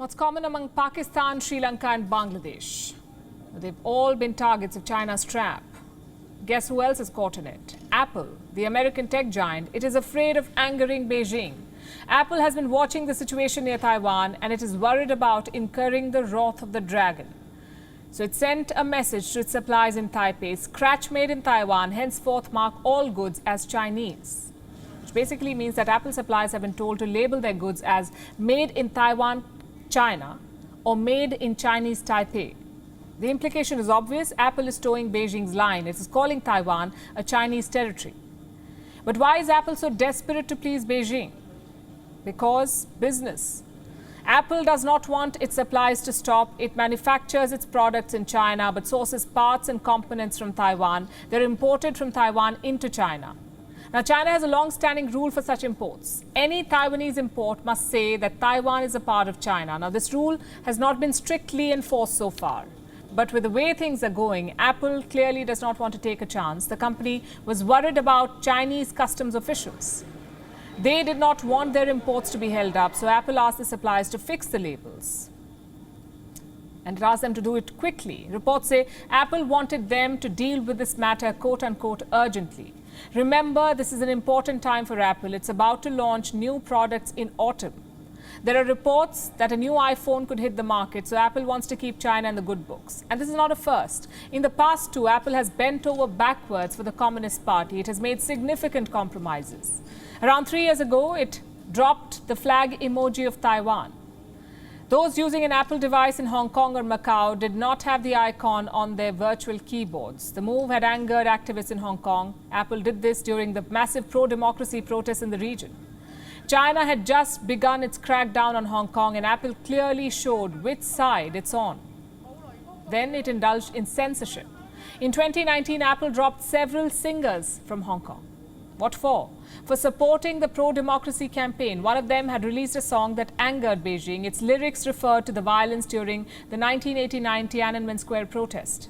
What's common among Pakistan, Sri Lanka and Bangladesh? They've all been targets of China's trap. Guess who else is caught in it? Apple, the American tech giant. It is afraid of angering Beijing. Apple has been watching the situation near Taiwan and it is worried about incurring the wrath of the dragon. So it sent a message to its suppliers in Taipei: scratch made in Taiwan, henceforth mark all goods as Chinese. Which basically means that Apple suppliers have been told to label their goods as made in Taiwan, China, or made in Chinese Taipei. The implication is obvious. Apple is towing Beijing's line. It is calling Taiwan a Chinese territory. But why is Apple so desperate to please Beijing? Because business. Apple does not want its supplies to stop. It manufactures its products in China but sources parts and components from Taiwan. They're imported from Taiwan into China. Now, China has a long-standing rule for such imports. Any Taiwanese import must say that Taiwan is a part of China. Now, this rule has not been strictly enforced so far. But with the way things are going, Apple clearly does not want to take a chance. The company was worried about Chinese customs officials. They did not want their imports to be held up, so Apple asked the suppliers to fix the labels. And it asked them to do it quickly. Reports say Apple wanted them to deal with this matter, quote-unquote, urgently. Remember, this is an important time for Apple. It's about to launch new products in autumn. There are reports that a new iPhone could hit the market, so Apple wants to keep China in the good books. And this is not a first. In the past too, Apple has bent over backwards for the Communist Party. It has made significant compromises. Around 3 years ago, it dropped the flag emoji of Taiwan. Those using an Apple device in Hong Kong or Macau did not have the icon on their virtual keyboards. The move had angered activists in Hong Kong. Apple did this during the massive pro-democracy protests in the region. China had just begun its crackdown on Hong Kong, and Apple clearly showed which side it's on. Then it indulged in censorship. In 2019, Apple dropped several singers from Hong Kong. What for? For supporting the pro-democracy campaign. One of them had released a song that angered Beijing. Its lyrics referred to the violence during the 1989 Tiananmen Square protest.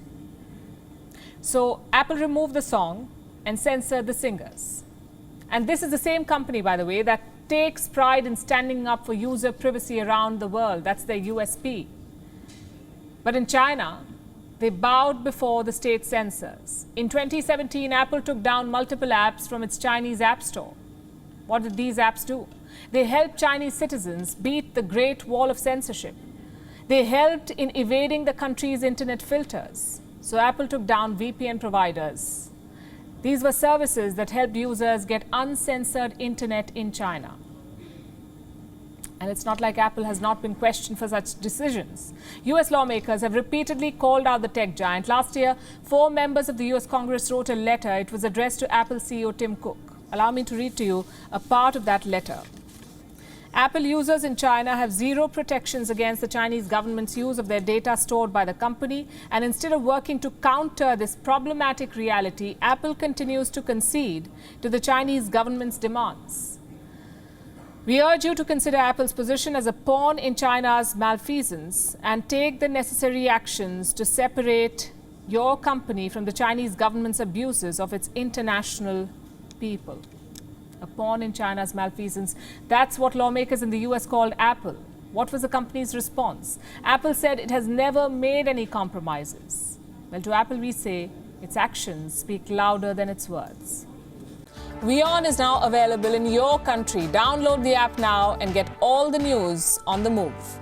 So Apple removed the song and censored the singers. And this is the same company, by the way, that takes pride in standing up for user privacy around the world. That's their USP. But in China, they bowed before the state censors. In 2017, Apple took down multiple apps from its Chinese App Store. What did these apps do? They helped Chinese citizens beat the Great Wall of censorship. They helped in evading the country's internet filters. So Apple took down VPN providers. These were services that helped users get uncensored internet in China. And it's not like Apple has not been questioned for such decisions. US lawmakers have repeatedly called out the tech giant. Last year, 4 members of the US Congress wrote a letter. It was addressed to Apple CEO Tim Cook. Allow me to read to you a part of that letter. Apple users in China have zero protections against the Chinese government's use of their data stored by the company. And instead of working to counter this problematic reality, Apple continues to concede to the Chinese government's demands. We urge you to consider Apple's position as a pawn in China's malfeasance and take the necessary actions to separate your company from the Chinese government's abuses of its international people. A pawn in China's malfeasance. That's what lawmakers in the US called Apple. What was the company's response? Apple said it has never made any compromises. Well, to Apple we say its actions speak louder than its words. WION is now available in your country. Download the app now and get all the news on the move.